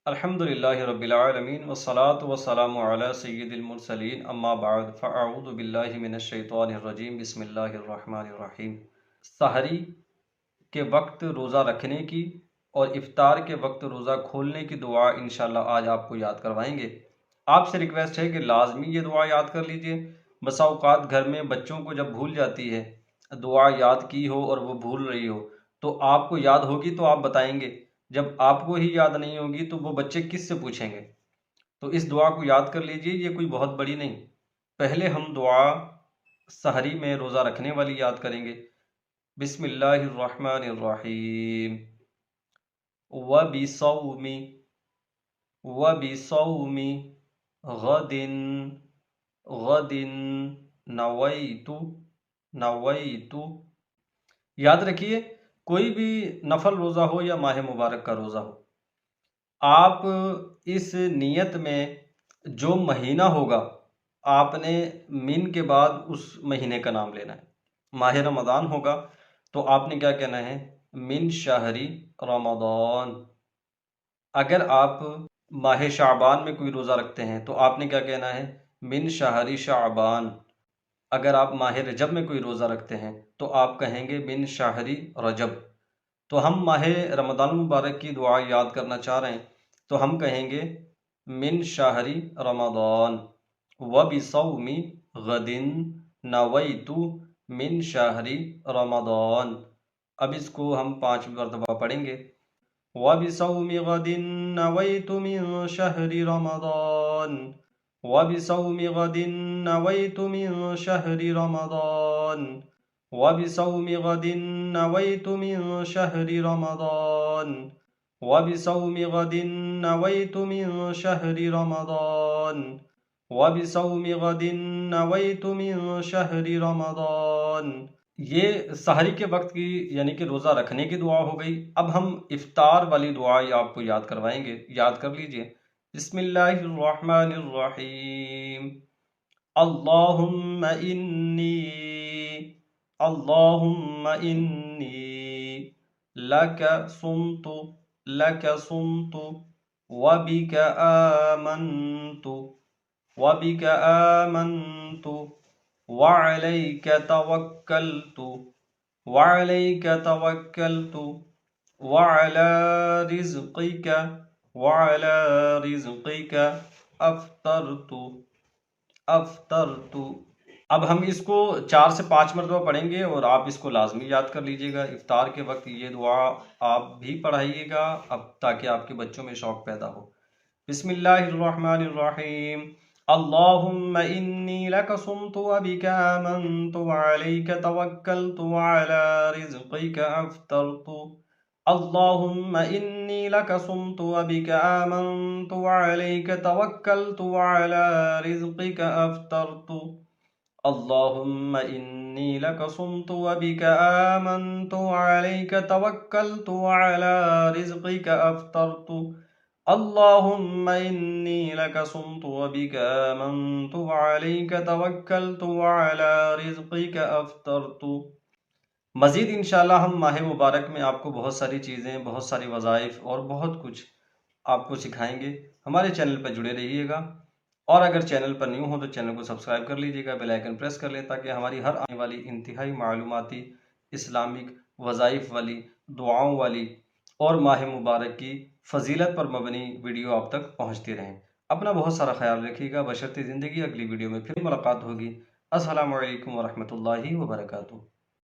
الحمدللہ رب العالمین والصلاة والسلام علی سید المرسلین اما بعد فاعوذ باللہ من الشیطان الرجیم بسم اللہ الرحمن الرحیم۔ سحری کے وقت روزہ رکھنے کی اور افطار کے وقت روزہ کھولنے کی دعا انشاءاللہ آج آپ کو یاد کروائیں گے۔ آپ سے ریکویسٹ ہے کہ لازمی یہ دعا یاد کر لیجئے۔ بسا اوقات گھر میں بچوں کو جب بھول جاتی ہے، دعا یاد کی ہو اور وہ بھول رہی ہو، تو آپ کو یاد ہوگی تو آپ بتائیں گے، جب آپ کو ہی یاد نہیں ہوگی تو وہ بچے کس سے پوچھیں گے؟ تو اس دعا کو یاد کر لیجئے، یہ کوئی بہت بڑی نہیں۔ پہلے ہم دعا سحری میں روزہ رکھنے والی یاد کریں گے۔ بسم اللہ الرحمن الرحیم۔ وَبِصَوْمِ وَبِصَوْمِ غَدٍ غَدٍ نویت۔ یاد رکھیے، کوئی بھی نفل روزہ ہو یا ماہ مبارک کا روزہ ہو، آپ اس نیت میں جو مہینہ ہوگا آپ نے من کے بعد اس مہینے کا نام لینا ہے۔ ماہ رمضان ہوگا تو آپ نے کیا کہنا ہے؟ من شہری رمضان۔ اگر آپ ماہ شعبان میں کوئی روزہ رکھتے ہیں تو آپ نے کیا کہنا ہے؟ من شہری شعبان۔ اگر آپ ماہ رجب میں کوئی روزہ رکھتے ہیں تو آپ کہیں گے من شہری رجب۔ تو ہم ماہ رمضان مبارک کی دعا یاد کرنا چاہ رہے ہیں تو ہم کہیں گے من شہری رمضان وبصوم غد نویت من شہری رمضان۔ اب اس کو ہم 5 مرتبہ پڑھیں گے۔ وبصوم غد نویت من شہر رمضان وبصوم غد نویت من شہر رمضان وبصوم غد نویت من شہر رمضان وبصوم غد نویت من شہر رمضان وبصوم غد نویت من شہر رمضان۔ یہ سحری کے وقت کی یعنی کہ روزہ رکھنے کی دعا ہو گئی۔ اب ہم افطار والی دعا آپ کو یاد کروائیں گے، یاد کر لیجئے۔ بسم اللہ الرحمن الرحیم۔ اللہم انی لک صمت وبک آمنت وعلیک توکلت وعلی رزقک افطرت۔ اب ہم اس کو 4 سے 5 مرتبہ پڑھیں گے اور آپ اس کو لازمی یاد کر لیجئے گا۔ افطار کے وقت یہ دعا آپ بھی پڑھائیے گا اب تاکہ آپ کے بچوں میں شوق پیدا ہو۔ بسم اللہ الرحمن الرحیم۔ اللہم انی لک صمت وبک آمنت وعلیک توکلت وعلی رزقک افطرت۔ اللہم انی لک صمت وبک آمنت وعلیک توکلت وعلی رزقک افطرت۔ اللہم انی لک صمت وبک آمنت وعلیک توکلت وعلی رزقک افطرت۔ اللہم انی لک صمت وبک آمنت وعلیک توکلت وعلی رزقک افطرت۔ مزید انشاءاللہ ہم ماہ مبارک میں آپ کو بہت ساری چیزیں، بہت ساری وظائف اور بہت کچھ آپ کو سکھائیں گے۔ ہمارے چینل پر جڑے رہیے گا، اور اگر چینل پر نیو ہو تو چینل کو سبسکرائب کر لیجئے گا، بیل آئیکن پریس کر لیں تاکہ ہماری ہر آنے والی انتہائی معلوماتی، اسلامک، وظائف والی، دعاؤں والی اور ماہ مبارک کی فضیلت پر مبنی ویڈیو آپ تک پہنچتی رہیں۔ اپنا بہت سارا خیال رکھیے گا۔ بشرط زندگی اگلی ویڈیو میں پھر ملاقات ہوگی۔ السلام علیکم ورحمۃ اللہ وبرکاتہ۔